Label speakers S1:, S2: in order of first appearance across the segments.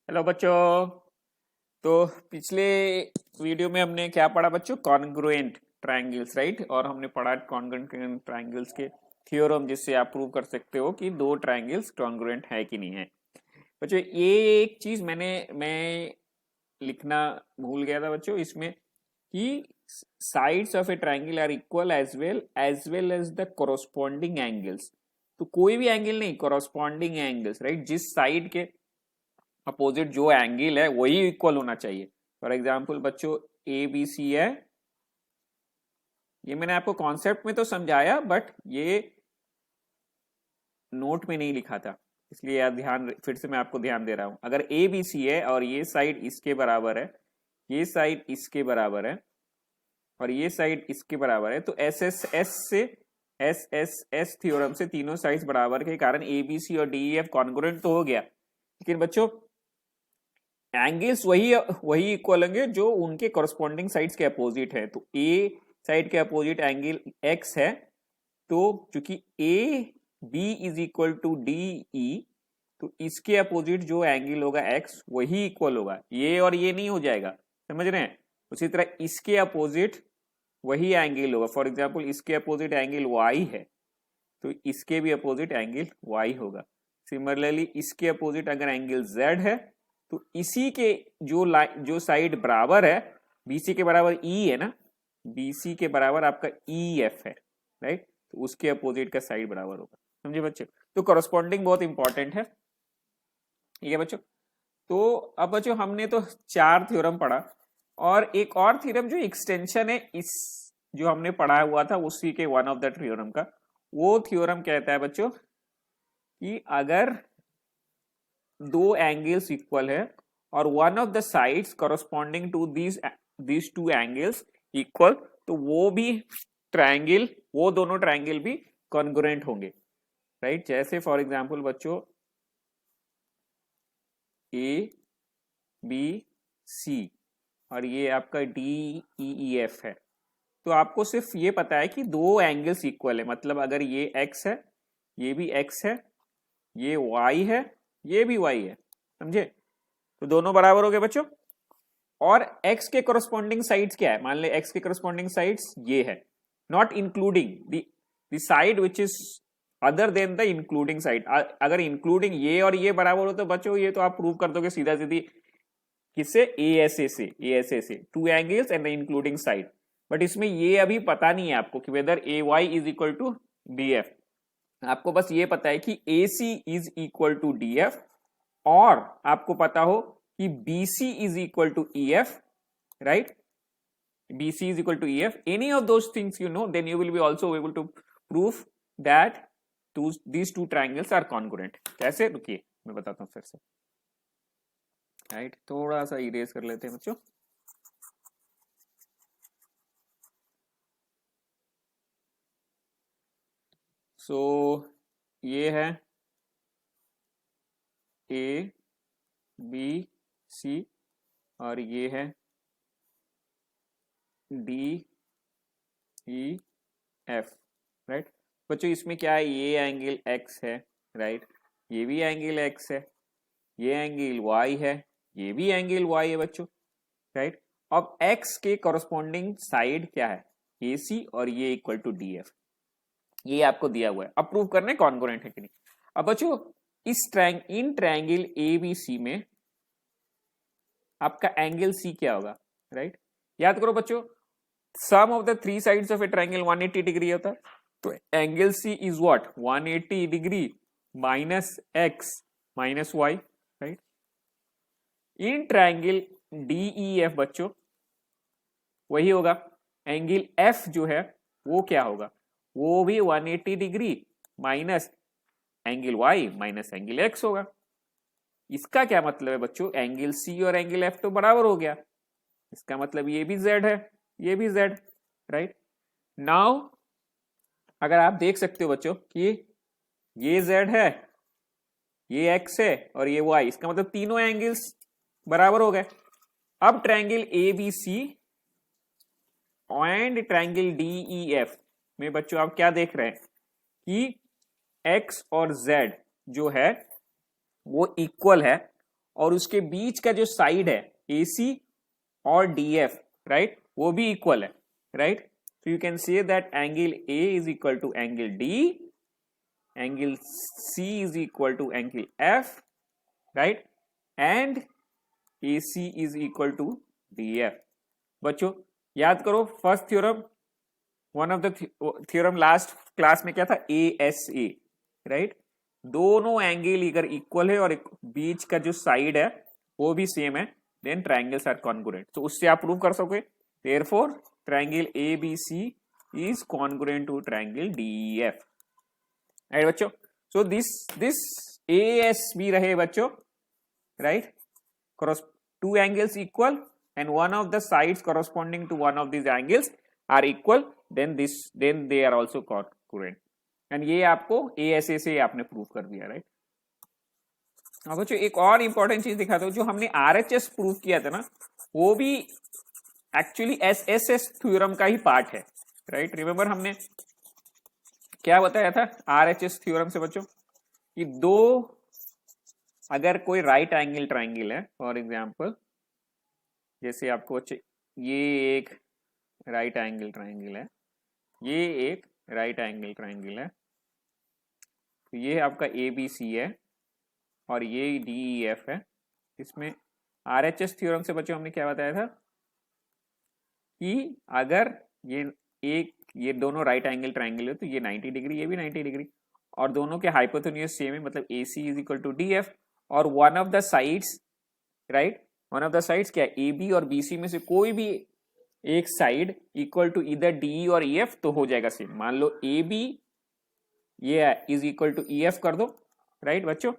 S1: Hello बच्चों। तो पिछले वीडियो में हमने क्या पढ़ा बच्चों? Congruent triangles, right. और हमने पढ़ा कॉन्ग्रुएंट ट्रायंगल्स के थ्योरम, जिससे आप प्रूव कर सकते हो कि दो ट्रायंगल्स कॉन्ग्रुएंट है कि नहीं है। बच्चों ये एक चीज मैं लिखना भूल गया था बच्चों इसमें, कि sides of a triangle are equal as well as the corresponding angles. तो कोई भी एंगल नहीं, कोरोस्पॉन्डिंग एंगल्स, राइट। जिस साइड के अपोजिट जो एंगल है वही इक्वल होना चाहिए। फॉर एग्जाम्पल बच्चों ए बी सी है, ये मैंने आपको कॉन्सेप्ट में तो समझाया, बट ये नोट में नहीं लिखा था, इसलिए यार ध्यान, फिर से मैं आपको ध्यान दे रहा हूं। अगर ए बी सी है और ये साइड इसके बराबर है, ये साइड इसके बराबर है और ये साइड इसके बराबर है, तो एस एस एस थ्योरम से तीनों साइड्स बराबर के कारण ए बी सी और डी ई एफ कॉन्ग्रुएंट तो हो गया। लेकिन बच्चों एंगल्स वही वही इक्वल होंगे जो उनके कॉरस्पॉन्डिंग साइड्स के अपोजिट है। तो ए साइड के अपोजिट एंगल एक्स है, तो चूंकि A B is equal to D E, तो इसके अपोजिट जो एंगल होगा एक्स वही इक्वल होगा, ये और ये नहीं हो जाएगा, समझ रहे हैं। उसी तरह इसके अपोजिट वही एंगल होगा। फॉर एग्जाम्पल इसके अपोजिट एंगल वाई है, तो इसके भी अपोजिट एंगल वाई होगा। सिमिलरली इसके अपोजिट अगर एंगल जेड है, तो इसी के जो साइड बराबर है, बीसी के बराबर ई है ना, बीसी के बराबर आपका ई एफ है, राइट। तो उसके अपोजिट का साइड बराबर होगा, समझे बच्चे। तो कॉरस्पॉन्डिंग बहुत इंपॉर्टेंट है, ठीक है बच्चों। तो अब बच्चों हमने तो चार थ्योरम पढ़ा, और एक और थ्योरम जो एक्सटेंशन है इस जो हमने पढ़ा हुआ था उसी के वन ऑफ द थ्योरम का, वो थ्योरम कहता है बच्चों कि अगर दो एंगल्स इक्वल है और one of the sides corresponding to these two angles equal, तो वो भी ट्रायंगल, वो दोनों ट्रायंगल भी कॉन्ग्रुएंट होंगे, राइट। जैसे फॉर एग्जांपल बच्चों ए बी सी और ये आपका डी ई एफ है, तो आपको सिर्फ ये पता है कि दो एंगल्स इक्वल है, मतलब अगर ये एक्स है, ये भी एक्स है, ये वाई है, ये भी वाई है, समझे। तो दोनों बराबर हो गए बच्चों। और x के कोरस्पॉन्डिंग साइड्स क्या है? मान ले x के कोरस्पॉन्डिंग साइड्स ये है, not including the side which is other than the including side. अगर इंक्लूडिंग ये और ये बराबर हो तो बच्चों ये तो आप प्रूव कर दोगे सीधा सीधी, किससे? ए एस ए से two angles and the including side. But इसमें ये अभी पता नहीं है आपको कि whether A Y is equal to D F. आपको बस ये पता है कि A C is equal to D F, और आपको पता हो कि BC is equal to EF, right? BC is equal to EF. Any of those things you know, then you will be also able to prove that these two triangles are congruent. कैसे? रुकिए मैं बताता हूँ फिर से, right. थोड़ा सा erase कर लेते हैं बच्चों। सो ये है A B C और ये है D E F, राइट। बच्चों इसमें क्या है? ये एंगल x है, राइट, ये भी एंगल x है, ये एंगल y है, ये भी एंगल y है बच्चों, राइट। अब x के कॉरस्पॉन्डिंग साइड क्या है? AC, और ये इक्वल टू DF, ये आपको दिया हुआ है। अब प्रूव करने कॉन्ग्रुएंट है कि नहीं। अब बच्चों इन ट्रायंगल ABC में आपका एंगल C क्या होगा, राइट। याद करो बच्चों, sum of the three sides of a triangle 180 degree होता है, तो angle C is what? 180 degree minus x minus y, right. In triangle DEF बच्चों वही होगा, एंगल F जो है वो क्या होगा? वो भी 180 degree minus angle y minus angle x होगा। इसका क्या मतलब है बच्चों? एंगल C और एंगल F तो बराबर हो गया, इसका मतलब ये भी z है, ये भी z, राइट। नाउ अगर आप देख सकते हो बच्चों कि ये z है, ये x है और ये y, इसका मतलब तीनों एंगल्स बराबर हो गए। अब triangle ABC and triangle DEF में बच्चों आप क्या देख रहे हैं कि x और z जो है वो इक्वल है, और उसके बीच का जो साइड है AC और DF, राइट, वो भी इक्वल है, right. So you can say that angle A is equal to angle D, angle C is equal to angle F, right, and AC is equal to DF. बच्चों याद करो first theorem, one of the theorem last class में क्या था, ASA, right. दोनों angle अगर equal है और बीच का जो साइड है वो भी सेम है, देन ट्रायंगल्स आर कॉन्ग्रुएंट. तो उससे आप प्रूव कर सकोगे. Therefore triangle ABC is congruent to triangle DEF, right बच्चों. सो दिस ASB रहे बच्चों, right, cross two angles equal and one of the sides corresponding to one of these angles are equal, then they are also congruent. and ये आपको ASA से आपने prove कर दिया, right. अब बच्चों एक और इंपॉर्टेंट चीज दिखाता हूं, जो हमने RHS प्रूव किया था ना, वो भी एक्चुअली SSS थ्योरम का ही पार्ट है, राइट. रिमेंबर हमने क्या बताया था RHS थ्योरम से बच्चों, कि दो, अगर कोई राइट एंगल ट्राइंगल है, फॉर एग्जांपल जैसे आपको बच्चे ये एक राइट एंगल ट्राइंगल है, ये एक राइट एंगल ट्राइंगल है, तो ये आपका ABC है और ये DEF है. इसमें RHS थ्योरम से बच्चों हमने क्या बताया था कि अगर ये दोनों राइट एंगल ट्राइंगल है तो ये 90 डिग्री, ये भी 90 डिग्री, और दोनों के हाइपोटेन्यूज सेम है, मतलब AC is equal to DF, और one of the sides, right, one of the sides क्या, AB और BC में से कोई भी एक साइड इक्वल टू इधर DE और EF, तो हो जाएगा सेम. मान लो AB ये इज इक्वल टू EF कर दो, राइट बच्चों.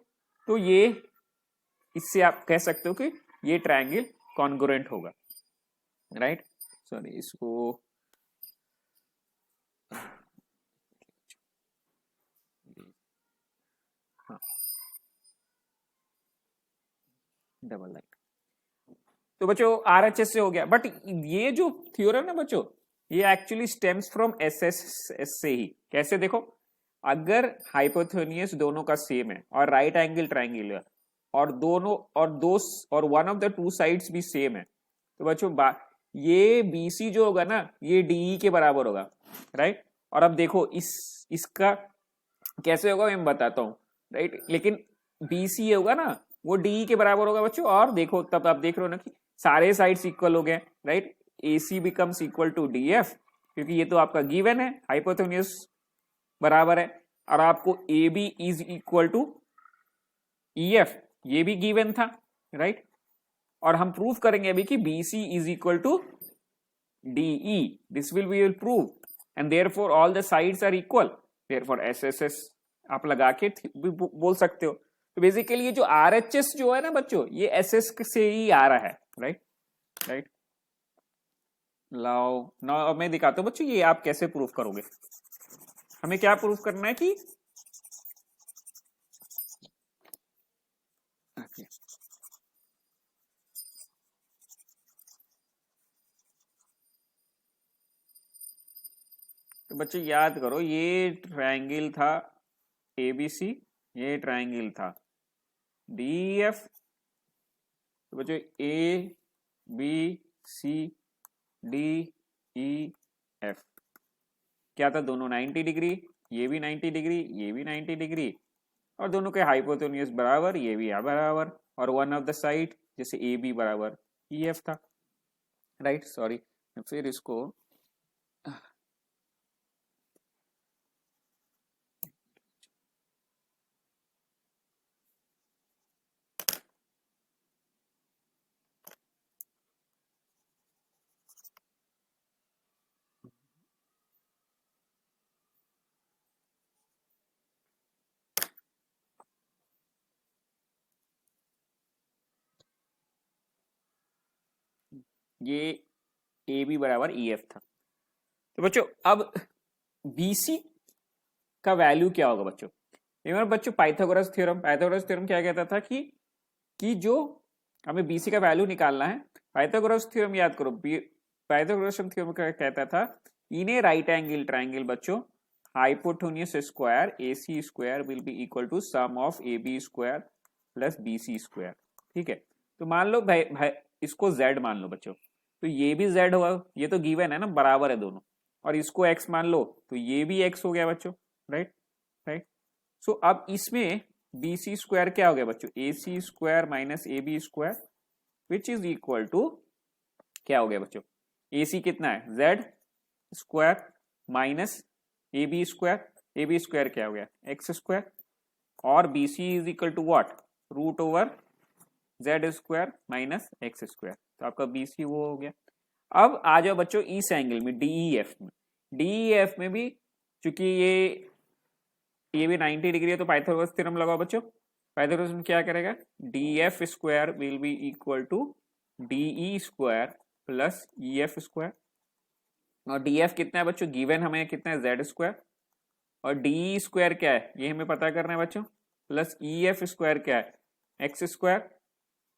S1: तो ये इससे आप कह सकते हो कि ये ट्रायंगल कॉन्ग्रुएंट होगा, राइट. सॉरी, इसको हाँ डबल लाइन. तो बच्चों RHS से हो गया, बट ये जो थ्योरम है बच्चों, ये एक्चुअली स्टेम्स फ्रॉम SSS से ही. कैसे देखो, अगर हाइपोथेनियस दोनों का सेम है और राइट एंगल ट्राइंगल है और दोनों और one of the two sides भी सेम है, तो बच्चों ये BC जो होगा ना, ये DE के बराबर होगा, राइट. और अब देखो इसका कैसे होगा मैं बताता हूँ, राइट. लेकिन BC होगा ना, वो DE के बराबर होगा बच्चों. और देखो तब आप देख रहे हो ना कि सारे साइड्स इक्वल हो गए, right. AC becomes equal to DF, क्योंकि ये तो आपका गिवन है, हाइपोथेनियस बराबर है, और आपको AB is equal to EF, ये भी गिवन था, राइट. और हम प्रूव करेंगे अभी कि BC is equal to DE. This will be prove, and therefore all the sides are equal, therefore SSS आप लगा के भी बोल सकते हो. तो बेसिकली ये जो RHS जो है ना बच्चों, ये SS से ही आ रहा है, राइट, राइट. लाओ नाउ मैं दिखाता हूं बच्चों ये आप कैसे प्रूव करोगे. हमें क्या प्रूव करना है कि तो बच्चे याद करो, ये ट्रायंगल था ABC, ये ट्रायंगल था DEF. तो बच्चों ABCDEF क्या था, दोनों 90 डिग्री, ये भी 90 डिग्री, ये भी 90 डिग्री, और दोनों के हाइपोटेन्यूज बराबर, ये भी बराबर, और वन ऑफ द साइड जैसे AB बराबर EF था, राइट. सॉरी, फिर इसको ये AB बराबर EF था. तो बच्चों अब BC का वैल्यू क्या होगा बच्चों. रिमेंबर बच्चों पाइथागोरस थ्योरम क्या कहता था कि जो हमें BC का वैल्यू निकालना है, पाइथागोरस थ्योरम याद करो, पाइथागोरस थ्योरम क्या कहता था, in a right angle triangle बच्चों, hypotenuse square AC square will be equal to sum of AB square plus BC square. ठीक है। तो मान लो भाई भाई इसको z मान लो बच्चों, तो ये भी z हुआ, ये तो गिवन है ना, बराबर है दोनों, और इसको x मान लो तो ये भी x हो गया बच्चों, राइट राइट। सो अब इसमें बी सी स्क्वायर क्या हो गया बच्चों, A C square minus A B square which is equal to क्या हो गया बच्चों, ए सी कितना है Z square minus A B square क्या हो गया एक्स स्क्वायर, और B C is equal to what, root over Z square minus X square, तो आपका बी सी वो हो गया। अब आ जाओ बच्चों इस एंगल में डीईएफ में, डीईएफ में भी चूंकि ये भी 90 डिग्री है तो पाइथागोरस थ्योरम लगाओ बच्चों। पाइथागोरस में क्या करेगा, D F square will be equal to DE square plus E F square, और डी एफ कितना है बच्चों, गिवन हमें कितना है जेड स्क्वायर, और डी स्क्वायर क्या है ये हमें पता करना है बच्चों, प्लस ई एफ स्क्वायर क्या है एक्स स्क्वायर,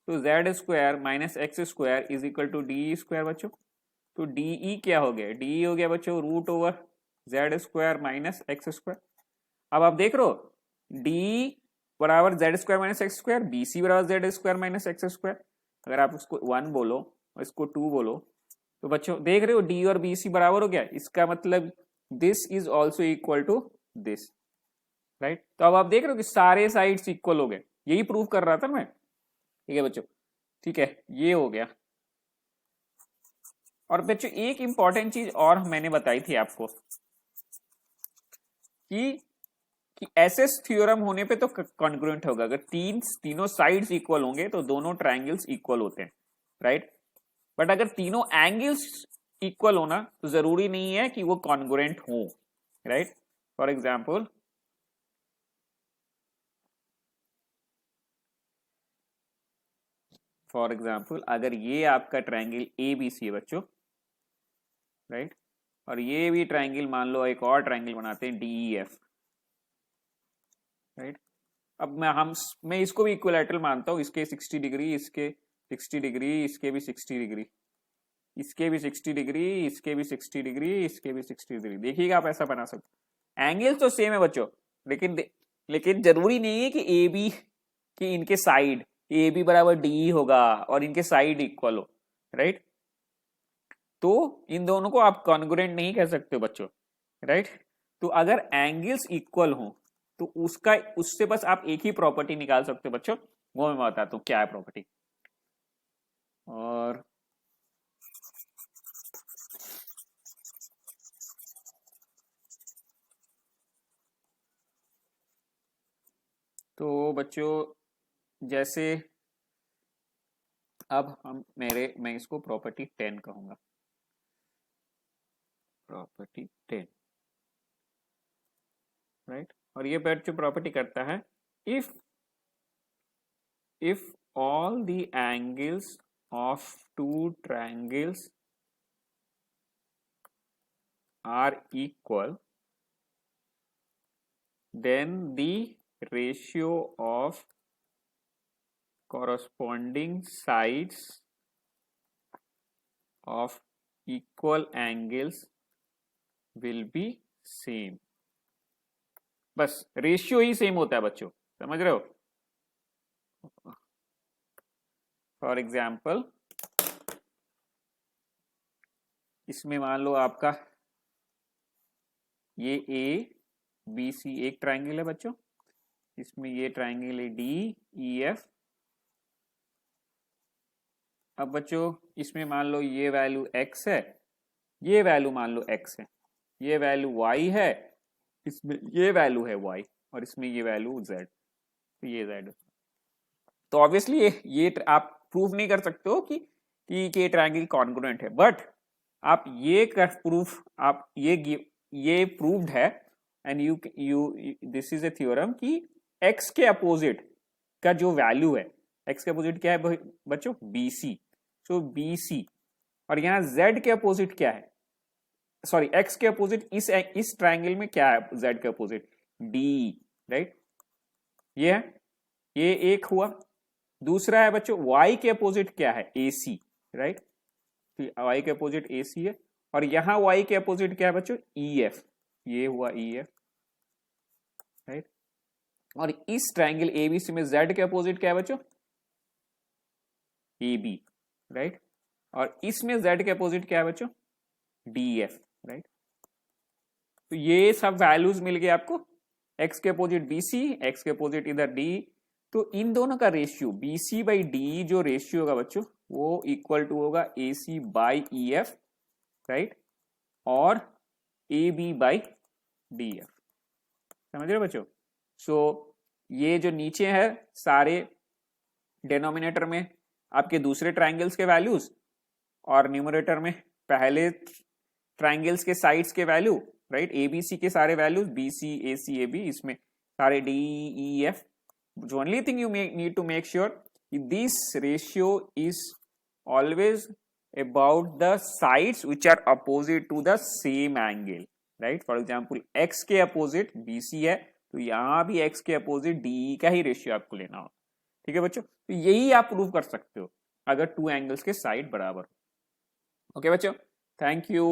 S1: तो Z square minus X square is equal to D square बच्चों। तो डीई क्या हो गया, डीई हो गया बच्चों root over Z square minus X square. अब आप देख रहे हो डी बराबर Z square minus X square, B C बराबर Z square minus X square, अगर आप उसको 1 बोलो और इसको 2 बोलो तो बच्चों देख रहे हो डी और बी सी बराबर हो गया, इसका मतलब this is also equal to this, right. तो अब आप देख रहे हो कि सारे साइड्स इक्वल हो गए, यही प्रूव कर रहा था मैं, ठीक है बच्चों, ठीक है ये हो गया। और बच्चों एक इंपॉर्टेंट चीज और मैंने बताई थी आपको कि एसएस थ्योरम होने पे तो कॉन्ग्रुएंट होगा, अगर तीनों साइड्स इक्वल होंगे तो दोनों ट्रायंगल्स इक्वल होते हैं, राइट। बट अगर तीनों एंगल्स इक्वल होना तो जरूरी नहीं है कि वो कॉन्ग्रुएंट हो, राइट। फॉर एग्जाम्पल अगर ये आपका ट्रायंगल ए बी सी है बच्चों, राइट, और ये भी ट्रायंगल मान लो एक और ट्रायंगल बनाते हैं डी एफ, राइट। अब मैं इसको भी इक्विलैटरल मानता हूं, इसके 60 डिग्री, इसके 60 डिग्री, इसके भी 60 डिग्री, इसके भी 60 डिग्री, इसके भी 60 डिग्री, इसके भी 60 डिग्री, देखिएगा आप ऐसा बना सकते, एंगल तो सेम है बच्चों, लेकिन जरूरी नहीं है कि ए बी कि इनके साइड ए बी बराबर डी होगा और इनके साइड इक्वल हो, राइट। तो इन दोनों को आप कॉन्ग्रुएंट नहीं कह सकते हो बच्चों, राइट। तो अगर एंगल्स इक्वल हो तो उससे बस आप एक ही प्रॉपर्टी निकाल सकते हो बच्चों, वो मैं बताता हूं क्या है प्रॉपर्टी। और तो बच्चों जैसे अब मैं इसको प्रॉपर्टी 10 कहूंगा, प्रॉपर्टी 10, राइट। और ये बच्चों प्रॉपर्टी करता है if all the angles of two triangles are equal, then the ratio of corresponding sides of equal angles will be same। बस रेशियो ही सेम होता है बच्चों, समझ रहे हो। फॉर एग्जाम्पल इसमें मान लो आपका ये ए बी सी एक ट्राइंगल है बच्चों, इसमें ये ट्राइंगल है डी ई एफ। अब बच्चों इसमें मान लो ये वैल्यू x है, ये वैल्यू मान लो x है, ये वैल्यू y है, इसमें ये वैल्यू है y, और इसमें ये वैल्यू z, तो ये z। तो ऑब्वियसली ये आप प्रूफ नहीं कर सकते हो कि ट्रायंगल कॉन्ग्रुएंट है, बट आप ये प्रूफ आप ये प्रूव्ड है, and you this is a theorem कि x के अपोजिट का जो वैल्यू है, x के अपोजिट क्या है बच्चों BC, सो BC, और यहाँ z के अपोजिट क्या है, सॉरी x के अपोजिट इस ट्रायंगल में क्या है z के अपोजिट D, राइट। ये है, ये एक हुआ। दूसरा है बच्चों y के अपोजिट क्या है AC, राइट, तो y के अपोजिट AC है, और यहां y के अपोजिट क्या है बच्चों EF, ये हुआ EF, राइट। और इस ट्रायंगल ABC में z के अपोजिट क्या है बच्चों ए बी, राइट। और इसमें z के अपोजिट क्या है बच्चों, डी एफ, राइट। तो ये सब वैल्यूज मिल गए आपको, x के अपोजिट बी सी, x के अपोजिट इधर डी। तो इन दोनों का ratio B C by D जो रेशियो होगा बच्चों वो इक्वल टू होगा A C by E F, right, और A B by D F. समझ रहे बच्चों। सो ये जो नीचे है सारे डिनोमिनेटर में आपके दूसरे ट्राइंगल्स के वैल्यूज और न्यूमरेटर में पहले ट्राइंगल्स के साइड्स के value, right, A B C के सारे values, B C A C A B, इसमें सारे डी ई एफ। जो only thing you need to make sure this ratio is always about the sides which are opposite to the same angle, right? For example x के opposite BC है तो यहां भी x के opposite DE का ही ratio आपको लेना हो। ठीक है बच्चों, तो यही आप प्रूव कर सकते हो अगर टू एंगल्स के साइड बराबर हो। ओके बच्चों, थैंक यू।